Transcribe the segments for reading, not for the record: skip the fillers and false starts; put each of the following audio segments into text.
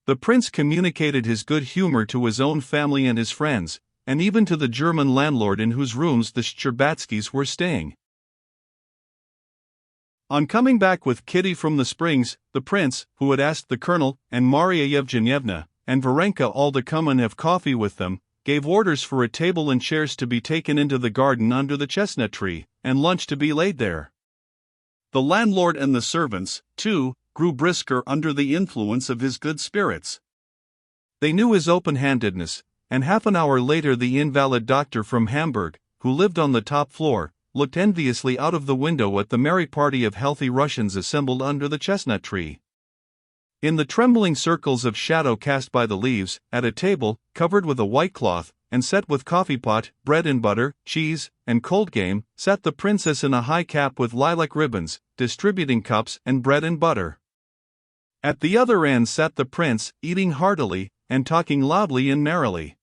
The prince communicated his good humor to his own family and his friends, and even to the German landlord in whose rooms the Shtcherbatskys were staying. On coming back with Kitty from the Springs, the prince, who had asked the colonel and Maria Yevgenyevna and Varenka all to come and have coffee with them, gave orders for a table and chairs to be taken into the garden under the chestnut tree, and lunch to be laid there. The landlord and the servants, too, grew brisker under the influence of his good spirits. They knew his open-handedness, and half an hour later the invalid doctor from Hamburg, who lived on the top floor, looked enviously out of the window at the merry party of healthy Russians assembled under the chestnut tree. In the trembling circles of shadow cast by the leaves, at a table, covered with a white cloth, and set with coffee pot, bread and butter, cheese, and cold game, sat the princess in a high cap with lilac ribbons, distributing cups and bread and butter. At the other end sat the prince, eating heartily, and talking loudly and merrily.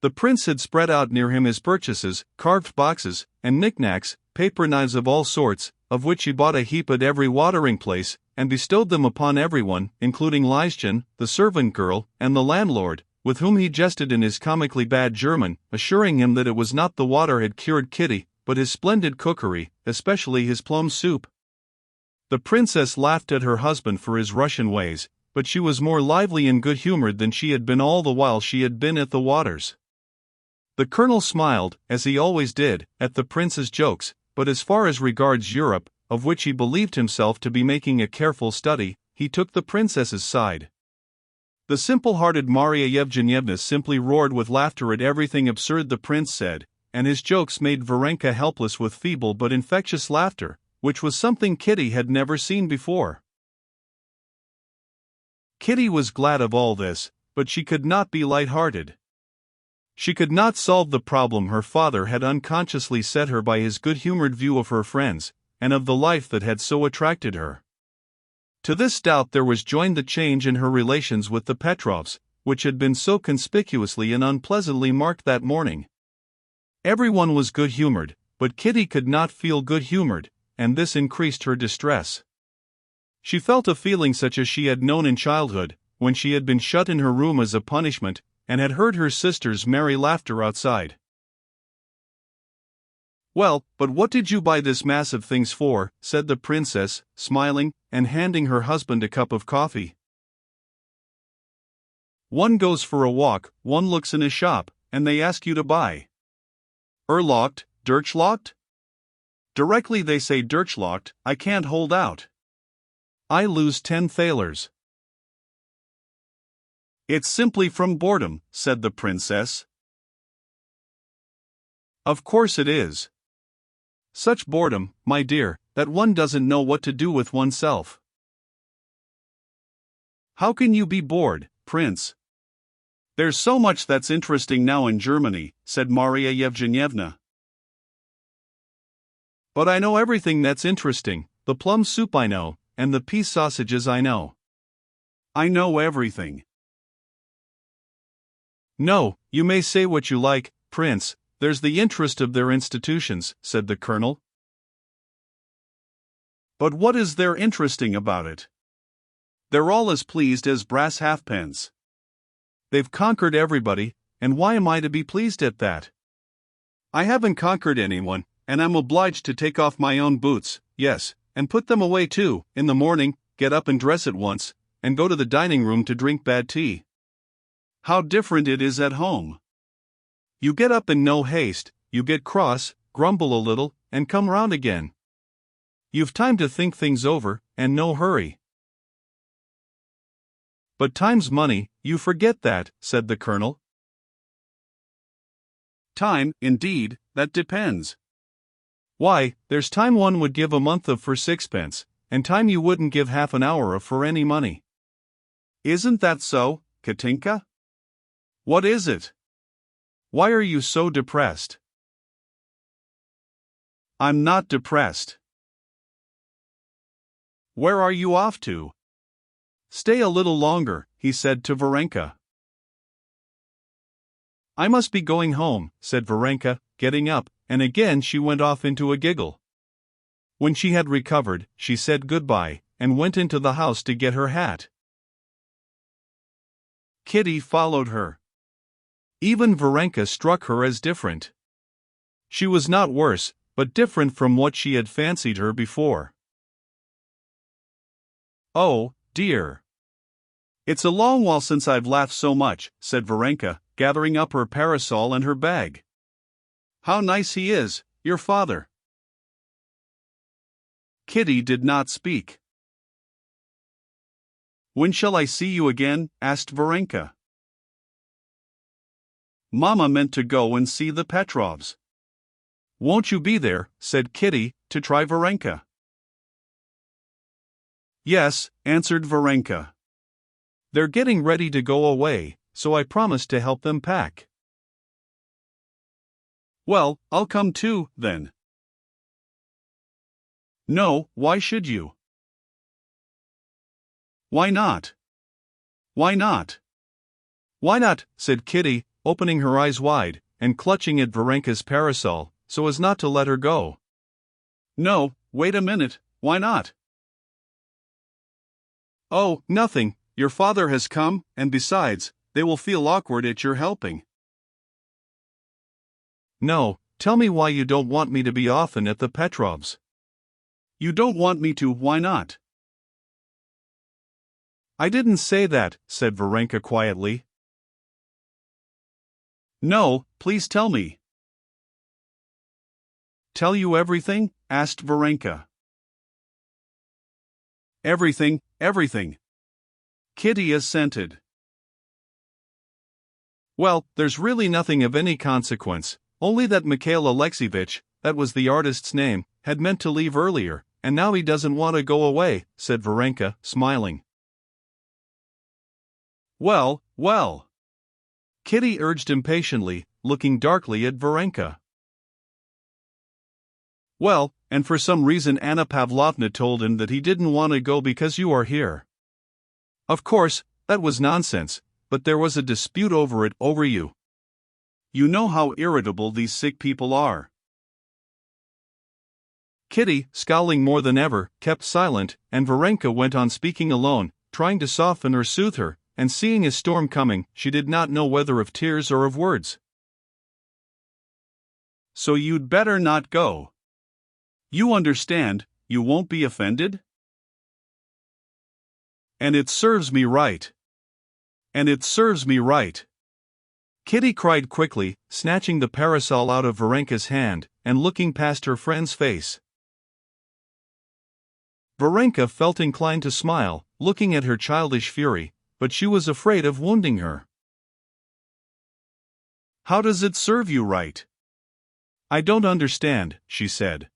The prince had spread out near him his purchases, carved boxes, and knickknacks, paper knives of all sorts, of which he bought a heap at every watering place, and bestowed them upon everyone, including Lieschen, the servant girl, and the landlord, with whom he jested in his comically bad German, assuring him that it was not the water had cured Kitty, but his splendid cookery, especially his plum soup. The princess laughed at her husband for his Russian ways, but she was more lively and good-humored than she had been all the while she had been at the waters. The colonel smiled, as he always did, at the prince's jokes, but as far as regards Europe, of which he believed himself to be making a careful study, he took the princess's side. The simple-hearted Maria Yevgenyevna simply roared with laughter at everything absurd the prince said, and his jokes made Varenka helpless with feeble but infectious laughter, which was something Kitty had never seen before. Kitty was glad of all this, but she could not be light-hearted. She could not solve the problem her father had unconsciously set her by his good-humored view of her friends, and of the life that had so attracted her. To this doubt there was joined the change in her relations with the Petrovs, which had been so conspicuously and unpleasantly marked that morning. Everyone was good-humored, but Kitty could not feel good-humored, and this increased her distress. She felt a feeling such as she had known in childhood, when she had been shut in her room as a punishment, and had heard her sister's merry laughter outside. "Well, but what did you buy this mass of things for?" said the princess, smiling, and handing her husband a cup of coffee. "One goes for a walk, one looks in a shop, and they ask you to buy. Erlocht, Durchlocht? Directly they say Durchlocht, I can't hold out. I lose 10 thalers. "It's simply from boredom," said the princess. "Of course it is. Such boredom, my dear, that one doesn't know what to do with oneself." "How can you be bored, Prince? There's so much that's interesting now in Germany," said Maria Yevgenyevna. "But I know everything that's interesting, the plum soup I know, and the peas sausages I know. I know everything." "No, you may say what you like, Prince, there's the interest of their institutions," said the colonel. "But what is there interesting about it? They're all as pleased as brass halfpence. They've conquered everybody, and why am I to be pleased at that? I haven't conquered anyone, and I'm obliged to take off my own boots, yes, and put them away too, in the morning, get up and dress at once, and go to the dining room to drink bad tea. How different it is at home. You get up in no haste, you get cross, grumble a little, and come round again. You've time to think things over, and no hurry." "But time's money, you forget that," said the colonel. "Time, indeed, that depends. Why, there's time one would give a month of for 6 pence, and time you wouldn't give half an hour of for any money. Isn't that so, Katinka? What is it? Why are you so depressed?" "I'm not depressed." "Where are you off to?" "Stay a little longer," he said to Varenka. "I must be going home," said Varenka, getting up, and again she went off into a giggle. When she had recovered, she said goodbye, and went into the house to get her hat. Kitty followed her. Even Varenka struck her as different. She was not worse, but different from what she had fancied her before. "Oh, dear. It's a long while since I've laughed so much," said Varenka, gathering up her parasol and her bag. "How nice he is, your father." Kitty did not speak. "When shall I see you again?" asked Varenka. "Mama meant to go and see the Petrovs." "Won't you be there?" said Kitty, to try Varenka. "Yes," answered Varenka. "They're getting ready to go away, so I promised to help them pack." "Well, I'll come too, then." "No, why should you?" "Why not? Why not? Why not?" said Kitty, opening her eyes wide, and clutching at Varenka's parasol, so as not to let her go. "No, wait a minute, why not?" "Oh, nothing. Your father has come, and besides, they will feel awkward at your helping." "No, tell me why you don't want me to be often at the Petrovs." "You don't want me to, why not?" "I didn't say that," said Varenka quietly. "No, please tell me." "Tell you everything?" asked Varenka. "Everything, everything." Kitty assented. "Well, there's really nothing of any consequence, only that Mikhail Alexeyevich, that was the artist's name, had meant to leave earlier, and now he doesn't want to go away," said Varenka, smiling. "Well, well," Kitty urged impatiently, looking darkly at Varenka. "Well, and for some reason Anna Pavlovna told him that he didn't want to go because you are here. Of course, that was nonsense, but there was a dispute over it, over you. You know how irritable these sick people are." Kitty, scowling more than ever, kept silent, and Varenka went on speaking alone, trying to soften or soothe her, and seeing a storm coming, she did not know whether of tears or of words. "So you'd better not go. You understand, you won't be offended? And it serves me right. And it serves me right." Kitty cried quickly, snatching the parasol out of Varenka's hand, and looking past her friend's face. Varenka felt inclined to smile, looking at her childish fury, but she was afraid of wounding her. "How does it serve you right?" "I don't understand," she said.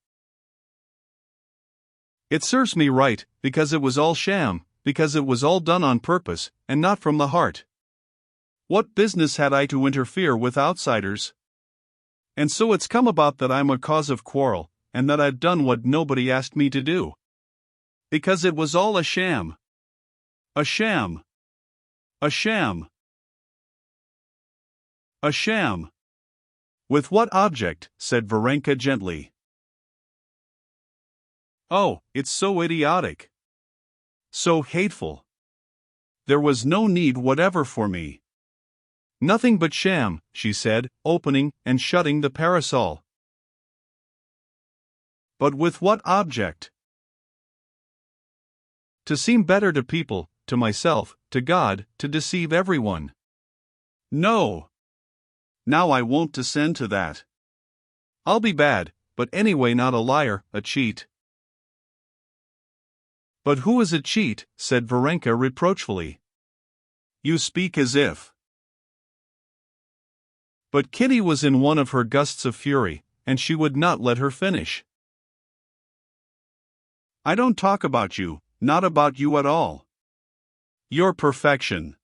"It serves me right, because it was all sham, because it was all done on purpose, and not from the heart. What business had I to interfere with outsiders? And so it's come about that I'm a cause of quarrel, and that I've done what nobody asked me to do. Because it was all a sham. A sham. A sham. A sham." "With what object?" said Varenka gently. "Oh, it's so idiotic. So hateful. There was no need whatever for me." "Nothing but sham," she said, opening and shutting the parasol. "But with what object?" "To seem better to people, to myself, to God, to deceive everyone." "No. Now I won't descend to that. I'll be bad, but anyway not a liar, a cheat." "But who is a cheat?" said Varenka reproachfully. "You speak as if—" But Kitty was in one of her gusts of fury, and she would not let her finish. "I don't talk about you, not about you at all. You're perfection.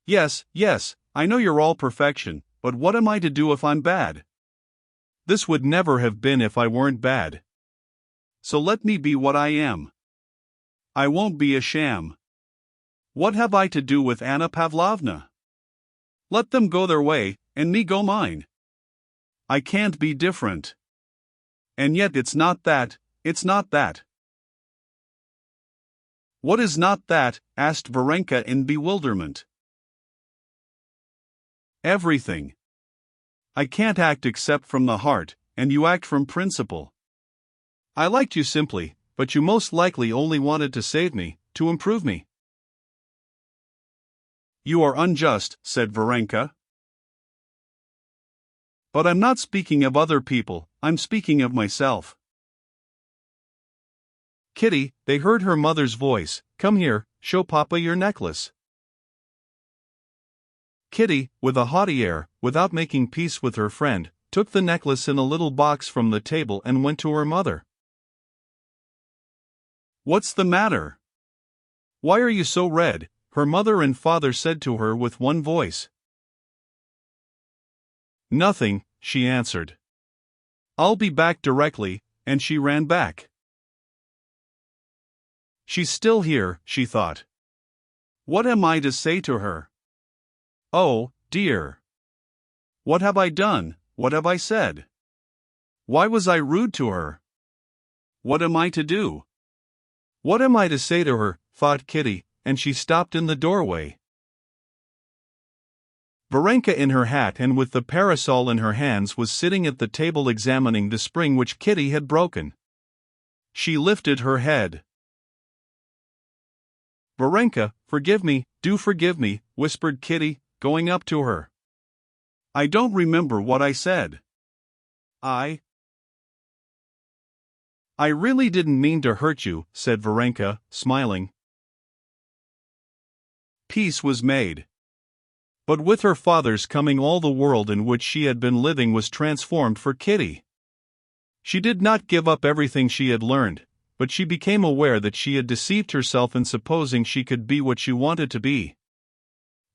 Yes, yes, I know you're all perfection, but what am I to do if I'm bad? This would never have been if I weren't bad. So let me be what I am. I won't be a sham. What have I to do with Anna Pavlovna? Let them go their way, and me go mine. I can't be different. And yet it's not that, it's not that." "What is not that?" asked Varenka in bewilderment. Everything. I can't act except from the heart, and you act from principle. I liked you simply, but you most likely only wanted to save me, to improve me. You are unjust, said Varenka. But I'm not speaking of other people, I'm speaking of myself. Kitty, they heard her mother's voice. Come here, show Papa your necklace. Kitty, with a haughty air, without making peace with her friend, took the necklace in a little box from the table and went to her mother. What's the matter? Why are you so red? Her mother and father said to her with one voice. Nothing, she answered. I'll be back directly, and she ran back. She's still here, she thought. What am I to say to her? Oh, dear. What have I done? What have I said? Why was I rude to her? What am I to do? What am I to say to her? Thought Kitty, and she stopped in the doorway. Varenka in her hat and with the parasol in her hands was sitting at the table examining the spring which Kitty had broken. She lifted her head. Varenka, forgive me, do forgive me, whispered Kitty, going up to her. I don't remember what I said. I really didn't mean to hurt you, said Varenka, smiling. Peace was made. But with her father's coming all the world in which she had been living was transformed for Kitty. She did not give up everything she had learned, but she became aware that she had deceived herself in supposing she could be what she wanted to be.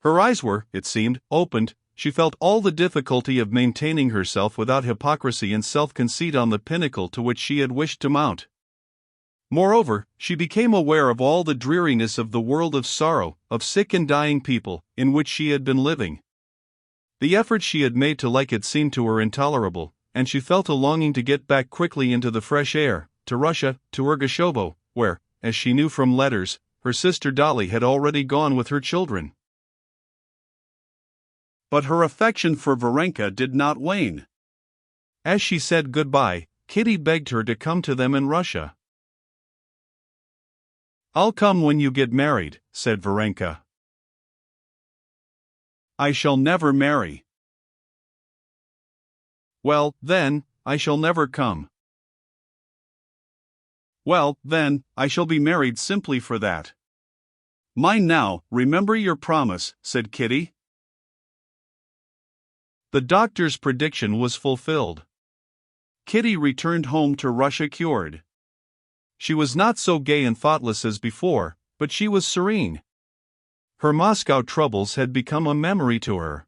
Her eyes were, it seemed, opened. She felt all the difficulty of maintaining herself without hypocrisy and self-conceit on the pinnacle to which she had wished to mount. Moreover, she became aware of all the dreariness of the world of sorrow, of sick and dying people, in which she had been living. The effort she had made to like it seemed to her intolerable, and she felt a longing to get back quickly into the fresh air, to Russia, to Ergoshovo, where, as she knew from letters, her sister Dolly had already gone with her children. But her affection for Varenka did not wane. As she said goodbye, Kitty begged her to come to them in Russia. I'll come when you get married, said Varenka. I shall never marry. Well, then, I shall never come. Well, then, I shall be married simply for that. Mind now, remember your promise, said Kitty. The doctor's prediction was fulfilled. Kitty returned home to Russia cured. She was not so gay and thoughtless as before, but she was serene. Her Moscow troubles had become a memory to her.